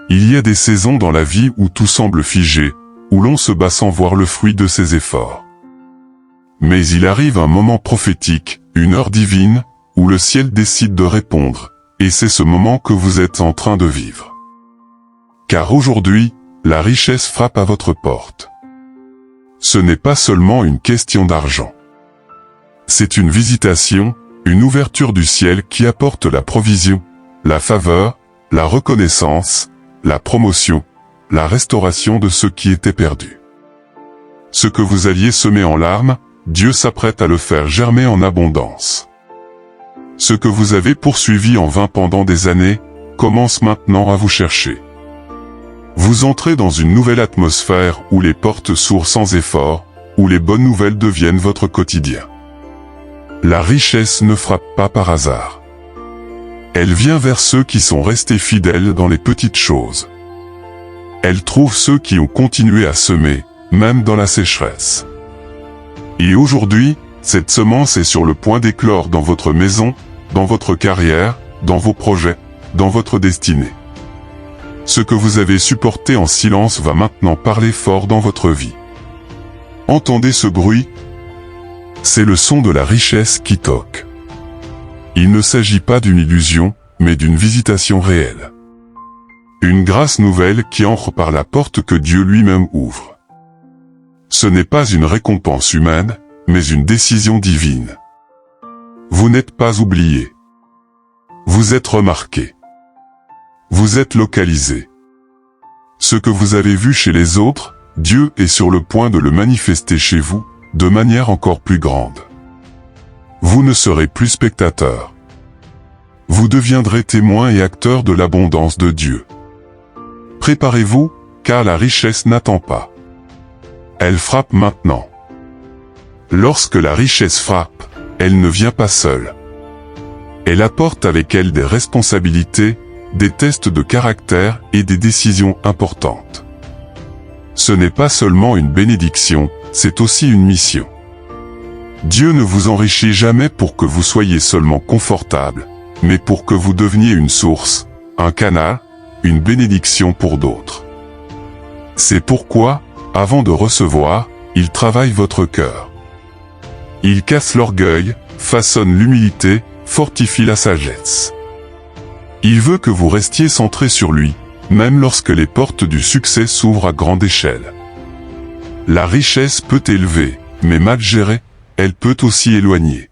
Il y a des saisons dans la vie où tout semble figé, où l'on se bat sans voir le fruit de ses efforts. Mais il arrive un moment prophétique, une heure divine, où le ciel décide de répondre, et c'est ce moment que vous êtes en train de vivre. Car aujourd'hui, la richesse frappe à votre porte. Ce n'est pas seulement une question d'argent. C'est une visitation, une ouverture du ciel qui apporte la provision, la faveur, la reconnaissance, la promotion, la restauration de ce qui était perdu. Ce que vous aviez semé en larmes, Dieu s'apprête à le faire germer en abondance. Ce que vous avez poursuivi en vain pendant des années, commence maintenant à vous chercher. Vous entrez dans une nouvelle atmosphère où les portes s'ouvrent sans effort, où les bonnes nouvelles deviennent votre quotidien. La richesse ne frappe pas par hasard. Elle vient vers ceux qui sont restés fidèles dans les petites choses. Elle trouve ceux qui ont continué à semer, même dans la sécheresse. Et aujourd'hui, cette semence est sur le point d'éclore dans votre maison, dans votre carrière, dans vos projets, dans votre destinée. Ce que vous avez supporté en silence va maintenant parler fort dans votre vie. Entendez ce bruit? C'est le son de la richesse qui toque. Il ne s'agit pas d'une illusion, mais d'une visitation réelle. Une grâce nouvelle qui entre par la porte que Dieu lui-même ouvre. Ce n'est pas une récompense humaine, mais une décision divine. Vous n'êtes pas oublié. Vous êtes remarqué. Vous êtes localisé. Ce que vous avez vu chez les autres, Dieu est sur le point de le manifester chez vous, de manière encore plus grande. Vous ne serez plus spectateur. Vous deviendrez témoin et acteur de l'abondance de Dieu. Préparez-vous, car la richesse n'attend pas. Elle frappe maintenant. Lorsque la richesse frappe, elle ne vient pas seule. Elle apporte avec elle des responsabilités, des tests de caractère et des décisions importantes. Ce n'est pas seulement une bénédiction, c'est aussi une mission. Dieu ne vous enrichit jamais pour que vous soyez seulement confortable, mais pour que vous deveniez une source, un canal, une bénédiction pour d'autres. C'est pourquoi, avant de recevoir, il travaille votre cœur. Il casse l'orgueil, façonne l'humilité, fortifie la sagesse. Il veut que vous restiez centré sur lui, même lorsque les portes du succès s'ouvrent à grande échelle. La richesse peut élever, mais mal gérée, elle peut aussi éloigner.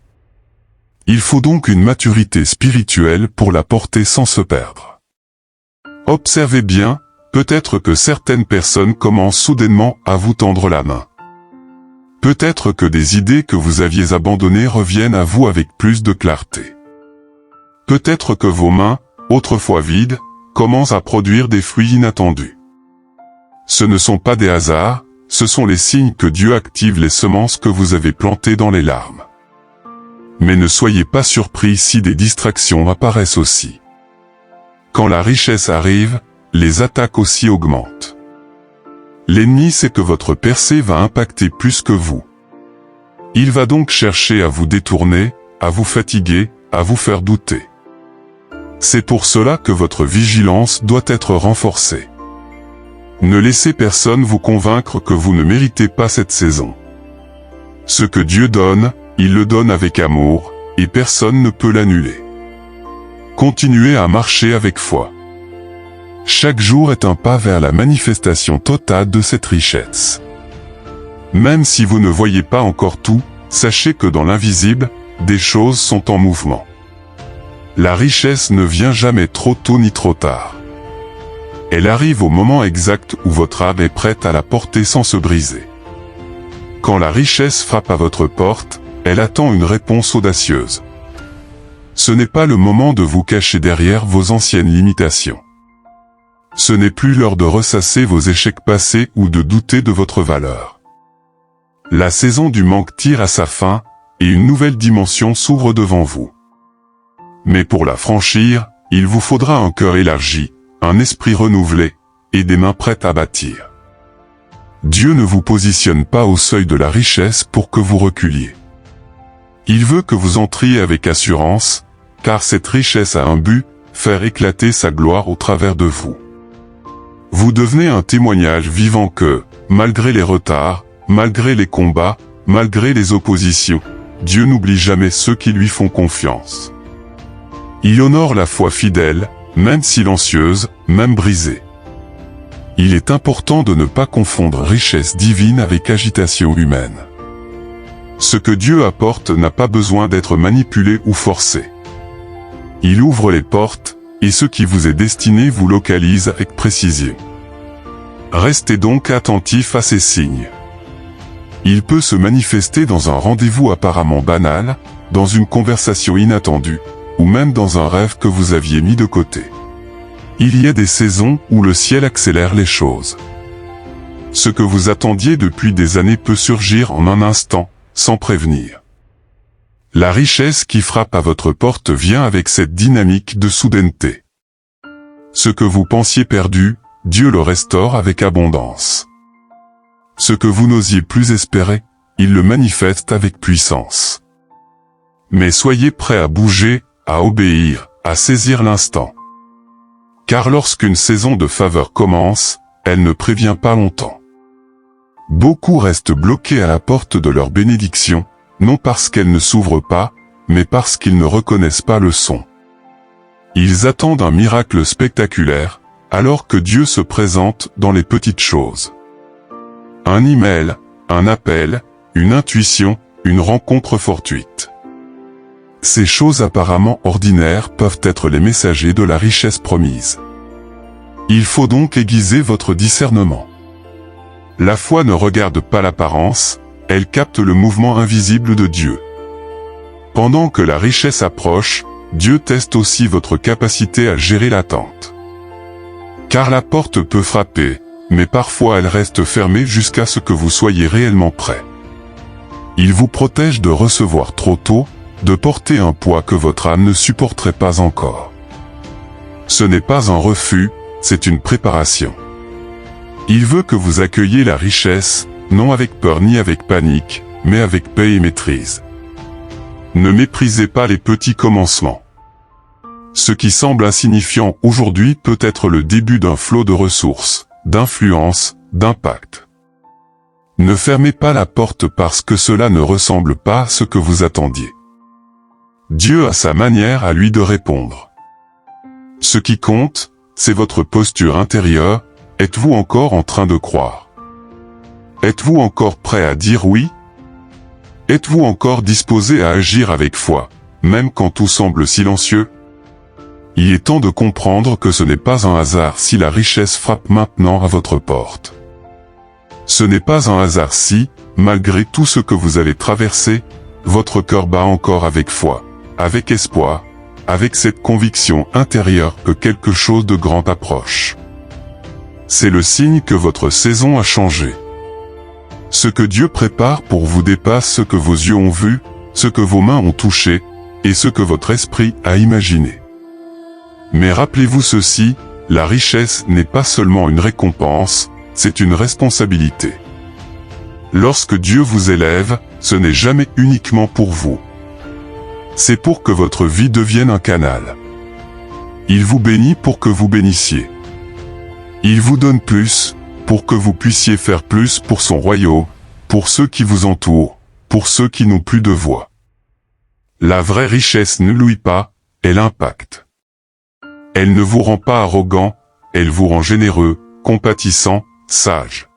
Il faut donc une maturité spirituelle pour la porter sans se perdre. Observez bien, peut-être que certaines personnes commencent soudainement à vous tendre la main. Peut-être que des idées que vous aviez abandonnées reviennent à vous avec plus de clarté. Peut-être que vos mains, autrefois vides, commencent à produire des fruits inattendus. Ce ne sont pas des hasards, ce sont les signes que Dieu active les semences que vous avez plantées dans les larmes. Mais ne soyez pas surpris si des distractions apparaissent aussi. Quand la richesse arrive, les attaques aussi augmentent. L'ennemi sait que votre percée va impacter plus que vous. Il va donc chercher à vous détourner, à vous fatiguer, à vous faire douter. C'est pour cela que votre vigilance doit être renforcée. Ne laissez personne vous convaincre que vous ne méritez pas cette saison. Ce que Dieu donne, il le donne avec amour, et personne ne peut l'annuler. Continuez à marcher avec foi. Chaque jour est un pas vers la manifestation totale de cette richesse. Même si vous ne voyez pas encore tout, sachez que dans l'invisible, des choses sont en mouvement. La richesse ne vient jamais trop tôt ni trop tard. Elle arrive au moment exact où votre âme est prête à la porter sans se briser. Quand la richesse frappe à votre porte, elle attend une réponse audacieuse. Ce n'est pas le moment de vous cacher derrière vos anciennes limitations. Ce n'est plus l'heure de ressasser vos échecs passés ou de douter de votre valeur. La saison du manque tire à sa fin, et une nouvelle dimension s'ouvre devant vous. Mais pour la franchir, il vous faudra un cœur élargi, un esprit renouvelé, et des mains prêtes à bâtir. Dieu ne vous positionne pas au seuil de la richesse pour que vous reculiez. Il veut que vous entriez avec assurance, car cette richesse a un but, faire éclater sa gloire au travers de vous. Vous devenez un témoignage vivant que, malgré les retards, malgré les combats, malgré les oppositions, Dieu n'oublie jamais ceux qui lui font confiance. Il honore la foi fidèle, même silencieuse, même brisée. Il est important de ne pas confondre richesse divine avec agitation humaine. Ce que Dieu apporte n'a pas besoin d'être manipulé ou forcé. Il ouvre les portes, et ce qui vous est destiné vous localise avec précision. Restez donc attentif à ces signes. Il peut se manifester dans un rendez-vous apparemment banal, dans une conversation inattendue, ou même dans un rêve que vous aviez mis de côté. Il y a des saisons où le ciel accélère les choses. Ce que vous attendiez depuis des années peut surgir en un instant, sans prévenir. La richesse qui frappe à votre porte vient avec cette dynamique de soudaineté. Ce que vous pensiez perdu, Dieu le restaure avec abondance. Ce que vous n'osiez plus espérer, il le manifeste avec puissance. Mais soyez prêts à bouger, à obéir, à saisir l'instant. Car lorsqu'une saison de faveur commence, elle ne prévient pas longtemps. Beaucoup restent bloqués à la porte de leur bénédiction, non parce qu'elle ne s'ouvre pas, mais parce qu'ils ne reconnaissent pas le son. Ils attendent un miracle spectaculaire, alors que Dieu se présente dans les petites choses. Un email, un appel, une intuition, une rencontre fortuite. Ces choses apparemment ordinaires peuvent être les messagers de la richesse promise. Il faut donc aiguiser votre discernement. La foi ne regarde pas l'apparence, elle capte le mouvement invisible de Dieu. Pendant que la richesse approche, Dieu teste aussi votre capacité à gérer l'attente. Car la porte peut frapper, mais parfois elle reste fermée jusqu'à ce que vous soyez réellement prêt. Il vous protège de recevoir trop tôt, de porter un poids que votre âme ne supporterait pas encore. Ce n'est pas un refus, c'est une préparation. Il veut que vous accueilliez la richesse, non avec peur ni avec panique, mais avec paix et maîtrise. Ne méprisez pas les petits commencements. Ce qui semble insignifiant aujourd'hui peut être le début d'un flot de ressources, d'influence, d'impact. Ne fermez pas la porte parce que cela ne ressemble pas à ce que vous attendiez. Dieu a sa manière à lui de répondre. Ce qui compte, c'est votre posture intérieure. Êtes-vous encore en train de croire? Êtes-vous encore prêt à dire oui? Êtes-vous encore disposé à agir avec foi, même quand tout semble silencieux? Il est temps de comprendre que ce n'est pas un hasard si la richesse frappe maintenant à votre porte. Ce n'est pas un hasard si, malgré tout ce que vous avez traversé, votre cœur bat encore avec foi, avec espoir, avec cette conviction intérieure que quelque chose de grand approche. C'est le signe que votre saison a changé. Ce que Dieu prépare pour vous dépasse ce que vos yeux ont vu, ce que vos mains ont touché, et ce que votre esprit a imaginé. Mais rappelez-vous ceci, la richesse n'est pas seulement une récompense, c'est une responsabilité. Lorsque Dieu vous élève, ce n'est jamais uniquement pour vous. C'est pour que votre vie devienne un canal. Il vous bénit pour que vous bénissiez. Il vous donne plus, pour que vous puissiez faire plus pour son royaume, pour ceux qui vous entourent, pour ceux qui n'ont plus de voix. La vraie richesse ne louit pas, elle impacte. Elle ne vous rend pas arrogant, elle vous rend généreux, compatissant, sage.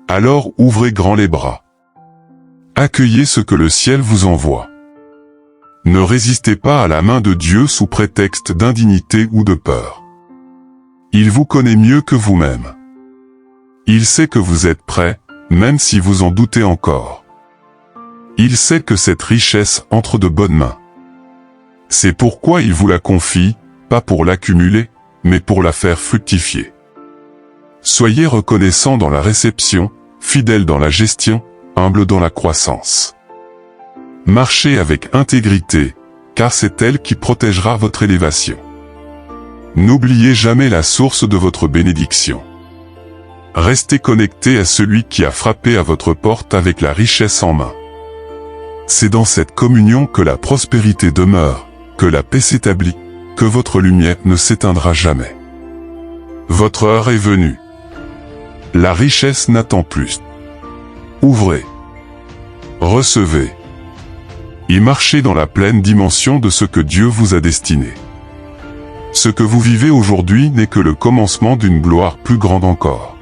Alors ouvrez grand les bras. Accueillez ce que le ciel vous envoie. Ne résistez pas à la main de Dieu sous prétexte d'indignité ou de peur. Il vous connaît mieux que vous-même. Il sait que vous êtes prêt, même si vous en doutez encore. Il sait que cette richesse entre de bonnes mains. C'est pourquoi il vous la confie, pas pour l'accumuler, mais pour la faire fructifier. Soyez reconnaissant dans la réception, fidèle dans la gestion, humble dans la croissance. Marchez avec intégrité, car c'est elle qui protégera votre élévation. N'oubliez jamais la source de votre bénédiction. Restez connecté à celui qui a frappé à votre porte avec la richesse en main. C'est dans cette communion que la prospérité demeure, que la paix s'établit, que votre lumière ne s'éteindra jamais. Votre heure est venue. La richesse n'attend plus. Ouvrez. Recevez. Et marchez dans la pleine dimension de ce que Dieu vous a destiné. Ce que vous vivez aujourd'hui n'est que le commencement d'une gloire plus grande encore.